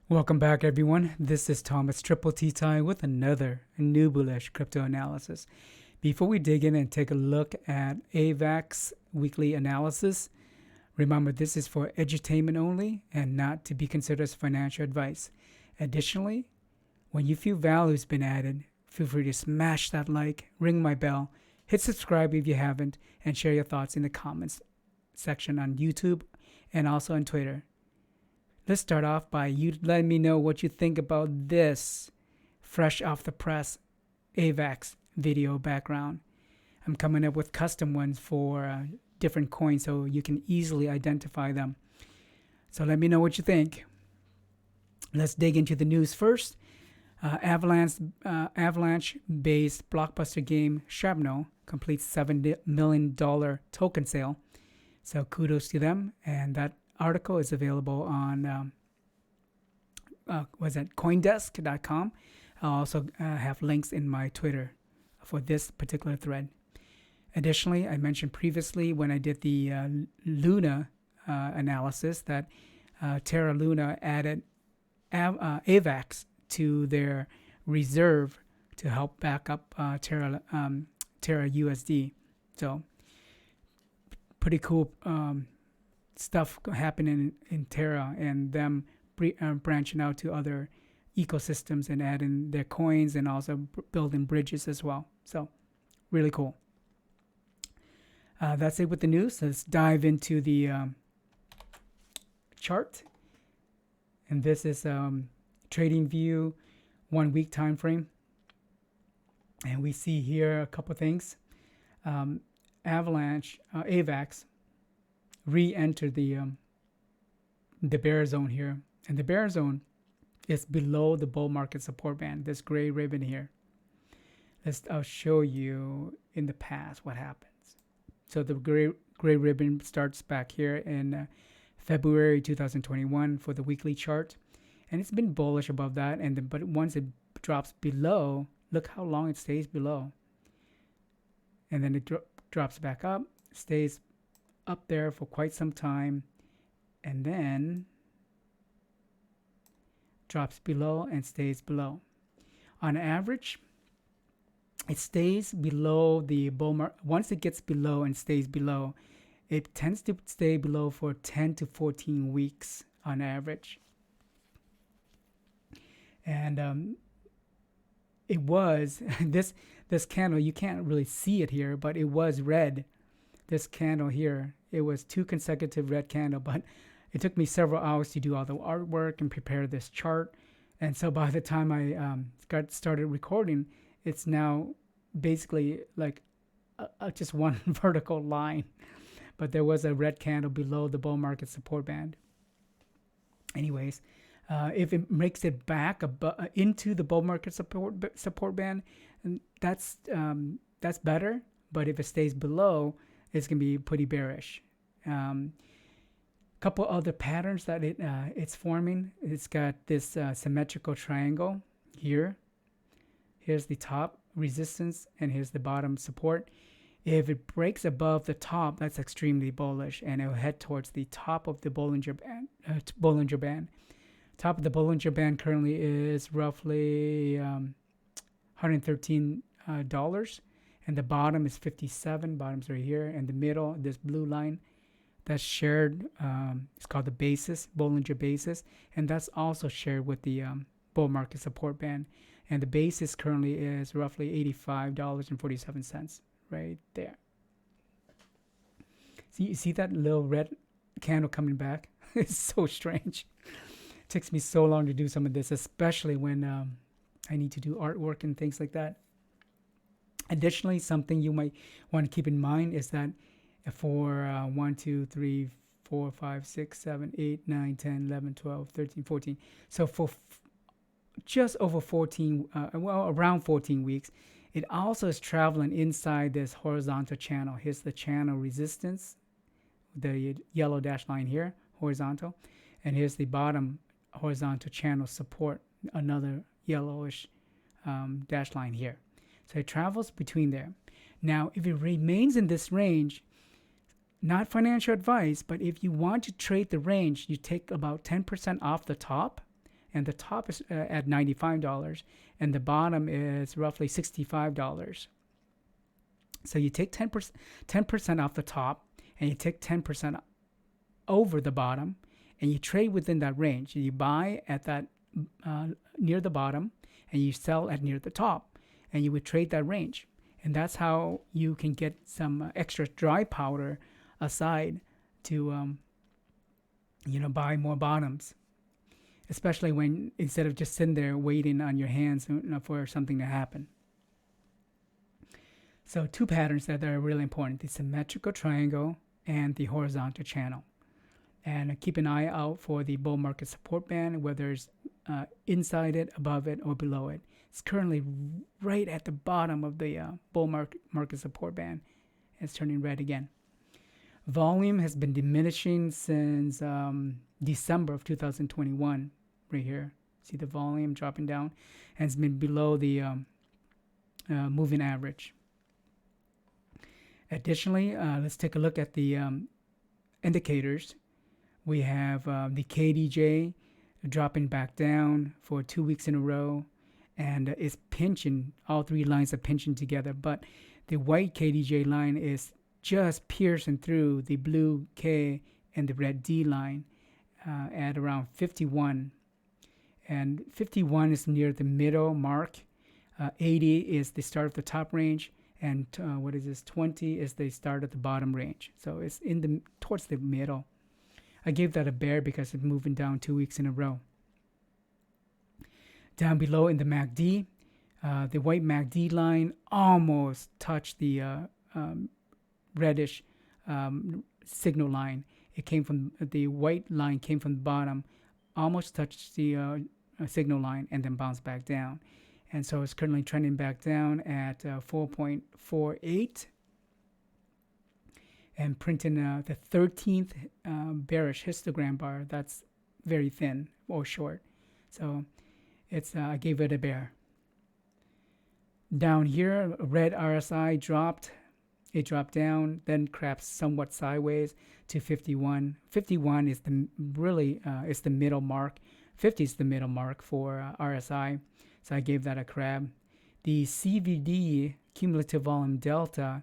Welcome back, everyone. This is Thomas Triple T Tie with another new bullish crypto analysis. Before we dig in and take a look at AVAX weekly analysis, remember this is for edutainment only and not to be considered as financial advice. Additionally, when you feel value has been added, feel free to smash that like, ring my bell, hit subscribe if you haven't, and share your thoughts in the comments section on YouTube and also on Twitter. Let's start off by you letting me know what you think about this fresh off the press AVAX video background. I'm coming up with custom ones for different coins so you can easily identify them. So let me know what you think. Let's dig into the news first. Avalanche-based blockbuster game Shrapnel completes $7 million token sale. So kudos to them, and that article is available on CoinDesk.com. I'll also have links in my Twitter for this particular thread. Additionally, I mentioned previously when I did the Luna analysis that Terra Luna added AVAX to their reserve to help back up Terra USD. So pretty cool stuff happening in Terra, and them branching out to other ecosystems and adding their coins and also building bridges as well. So really cool. That's it with the news. Let's dive into the chart. And this is trading view 1 week time frame. And we see here a couple things. AVAX re-enter the bear zone here, and the bear zone is below the bull market support band, this gray ribbon here. I'll show you in the past what happens. So the gray ribbon starts back here in February 2021 for the weekly chart, and it's been bullish above that, but once it drops below, look how long it stays below, and then it drops back up, stays up there for quite some time, and then drops below and stays below. On average, it stays below the bull market. Once it gets below and stays below, it tends to stay below for 10 to 14 weeks on average. And it was this candle, you can't really see it here, but it was red. This candle here, it was 2 consecutive red candle, but it took me several hours to do all the artwork and prepare this chart. And so by the time I started recording, it's now basically like just one vertical line. But there was a red candle below the bull market support band. Anyways, if it makes it back into the bull market support band, that's better. But if it stays below, it's going to be pretty bearish. Couple other patterns that it's forming. It's got this symmetrical triangle here. Here's the top resistance, and here's the bottom support. If it breaks above the top, that's extremely bullish, and it will head towards the top of the Bollinger Band. Top of the Bollinger Band currently is roughly $113. And the bottom is 57. Bottom's right here. And the middle, this blue line, that's shared. It's called the basis, Bollinger Basis. And that's also shared with the bull market support band. And the basis currently is roughly $85.47 right there. So you see that little red candle coming back? It's so strange. It takes me so long to do some of this, especially when I need to do artwork and things like that. Additionally, something you might want to keep in mind is that for 1, 2, 3, 4, 5, 6, 7, 8, 9, 10, 11, 12, 13, 14. So for just over 14, around 14 weeks, it also is traveling inside this horizontal channel. Here's the channel resistance, the yellow dash line here, horizontal. And here's the bottom horizontal channel support, another yellowish dash line here. So it travels between there. Now, if it remains in this range, not financial advice, but if you want to trade the range, you take about 10% off the top and the top is at $95, and the bottom is roughly $65. So you take 10% off the top, and you take 10% over the bottom, and you trade within that range. You buy at that near the bottom, and you sell at near the top, and you would trade that range. And that's how you can get some extra dry powder aside to buy more bottoms, especially when instead of just sitting there waiting on your hands for something to happen. So two patterns that are really important: the symmetrical triangle and the horizontal channel. And keep an eye out for the bull market support band, whether it's inside it, above it, or below it. It's currently right at the bottom of the bull market support band. It's turning red again. Volume has been diminishing since December of 2021, right here. See the volume dropping down, and it's been below the moving average. Additionally, let's take a look at the indicators. We have the KDJ dropping back down for 2 weeks in a row, and it's pinching. All three lines are pinching together, but the white KDJ line is just piercing through the blue K and the red D line at around 51. And 51 is near the middle mark. 80 is the start of the top range, and 20 is the start of the bottom range. So it's towards the middle. I gave that a bear because it's moving down 2 weeks in a row. Down below in the MACD, the white MACD line almost touched the reddish signal line. It came from the white line, came from the bottom, almost touched the signal line, and then bounced back down. And so it's currently trending back down at 4.48. And printing the 13th bearish histogram bar. That's very thin or short. So I gave it a bear. Down here, red RSI dropped. It dropped down, then crashed somewhat sideways to 51. 51 is it's the middle mark. 50 is the middle mark for RSI. So I gave that a crab. The CVD, cumulative volume delta,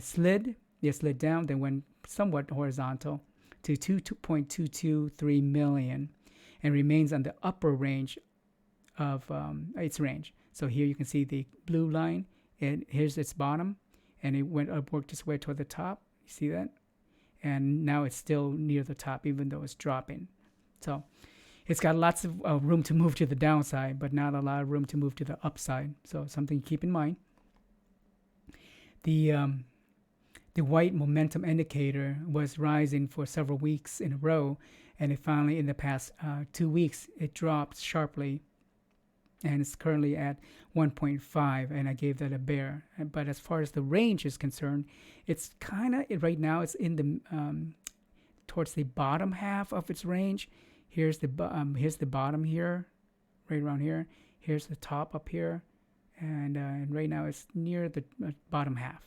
slid. It slid down, then went somewhat horizontal to 2.223 million, and remains on the upper range of its range. So here you can see the blue line, and here's its bottom, and it worked its way toward the top. You see that? And now it's still near the top, even though it's dropping. So it's got lots of room to move to the downside, but not a lot of room to move to the upside. So something to keep in mind. The white momentum indicator was rising for several weeks in a row, and it finally, in the past 2 weeks, it dropped sharply, and it's currently at 1.5, and I gave that a bear. But as far as the range is concerned, it's kind of, right now, it's in the towards the bottom half of its range. Here's the bottom here, right around here. Here's the top up here, and right now it's near the bottom half.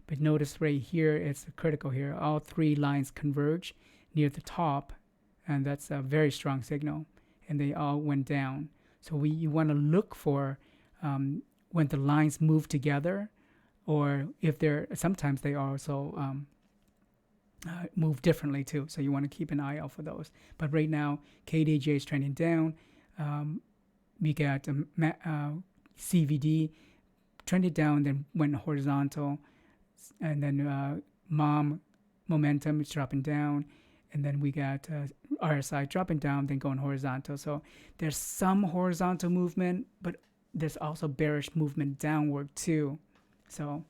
But notice right here, it's critical here. All three lines converge near the top, and that's a very strong signal. And they all went down. So you want to look for when the lines move together, or if sometimes they also move differently too. So you want to keep an eye out for those. But right now, KDJ is trending down. We got CVD trended down, then went horizontal. And then MOM momentum is dropping down, and then we got RSI dropping down, then going horizontal. So there's some horizontal movement, but there's also bearish movement downward too. So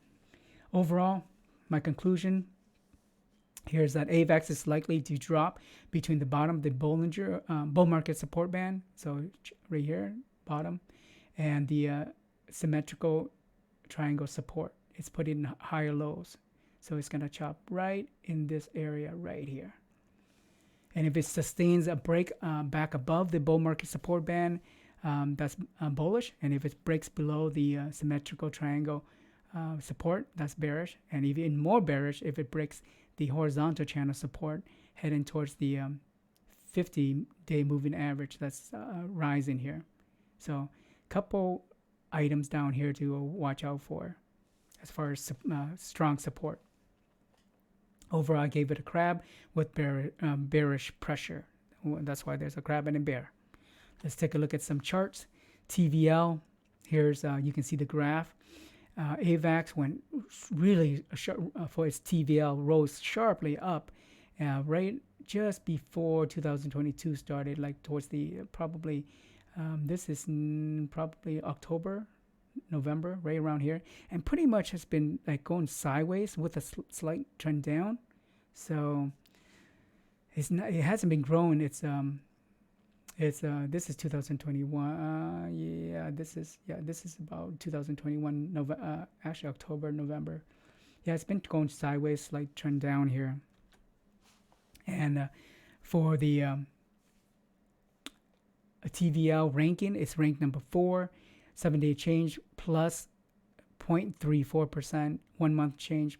overall, my conclusion here is that AVAX is likely to drop between the bottom of the Bollinger bull market support band, so right here, bottom, and the symmetrical triangle support. It's put in higher lows. So it's going to chop right in this area right here. And if it sustains a break back above the bull market support band, that's bullish. And if it breaks below the symmetrical triangle support, that's bearish. And even more bearish if it breaks the horizontal channel support heading towards the 50-day moving average that's rising here. So couple items down here to watch out for as far as strong support. Overall, I gave it a crab with bearish pressure. That's why there's a crab and a bear. Let's take a look at some charts. TVL, here's you can see the graph. AVAX went really for its TVL, rose sharply up right just before 2022 started, like towards the probably this is probably October, November, right around here, and pretty much has been like going sideways with a slight trend down. So it's not, it hasn't been growing. This is 2021. This is about 2021 actually October, November. Yeah, it's been going sideways, slight trend down here. And for the TVL ranking, it's ranked number 4. 7-day change plus 0.34%. 1 month change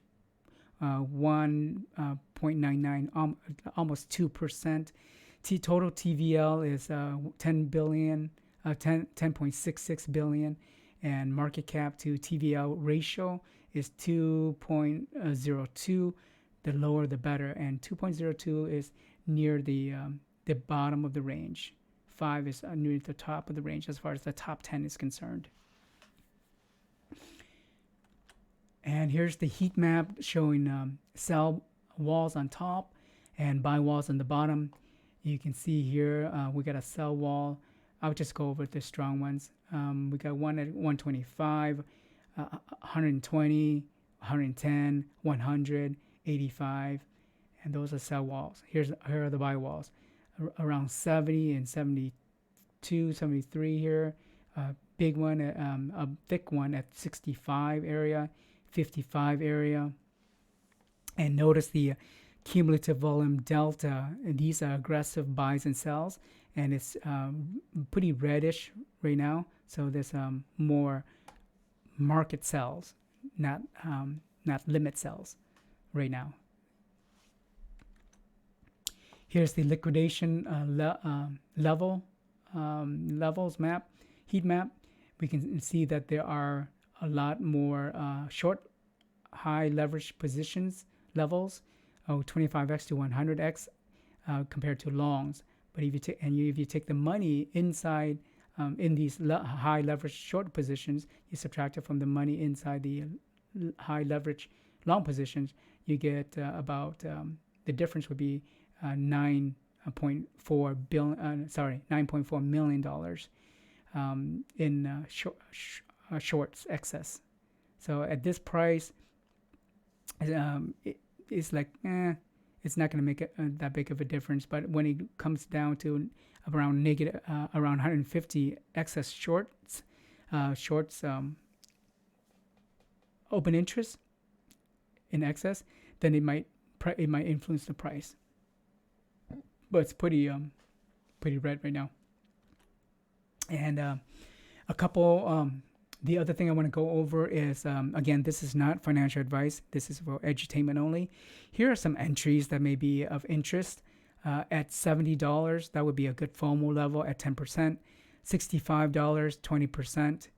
1.99, almost 2%. Total TVL is 10.66 billion, and market cap to TVL ratio is 2.02. The lower the better, and 2.02 is near the bottom of the range. 5 is near the top of the range as far as the top 10 is concerned. And here's the heat map showing sell walls on top and buy walls on the bottom. You can see here we got a sell wall. I'll just go over the strong ones. We got one at 125, 120, 110, 100, 85, and those are sell walls. Here are the buy walls. Around 70 and 72, 73 here. Big one, a thick one at 65 area, 55 area. And notice the cumulative volume delta. And these are aggressive buys and sells, and it's pretty reddish right now. So there's more market sells, not limit sells right now. Here's the liquidation levels map, heat map. We can see that there are a lot more short, high leverage positions levels, 25x to 100x compared to longs. But if you take the money inside in these high leverage short positions, you subtract it from the money inside the high leverage long positions, you get about the difference would be $9.4 million in shorts excess. So at this price, it's like it's not going to make that big of a difference. But when it comes down to around around 150 excess shorts open interest in excess, then it might influence the price. But it's pretty red right now. And a couple. The other thing I want to go over is again, this is not financial advice. This is for edutainment only. Here are some entries that may be of interest. At $70, that would be a good FOMO level at 10%. $65, 20%.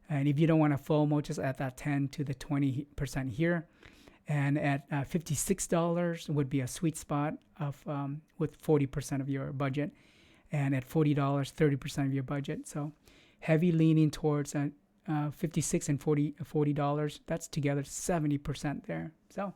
And if you don't want a FOMO, just add that 10 to the 20% here. And at $56 would be a sweet spot of with 40% of your budget, and at $40, 30% of your budget. So heavy leaning towards $56 and $40. That's together 70% there. So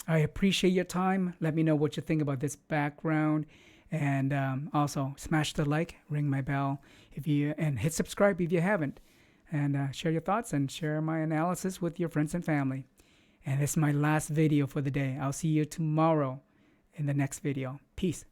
I appreciate your time. Let me know what you think about this background. And also smash the like, ring my bell and hit subscribe if you haven't. And share your thoughts and share my analysis with your friends and family. And this is my last video for the day. I'll see you tomorrow in the next video. Peace.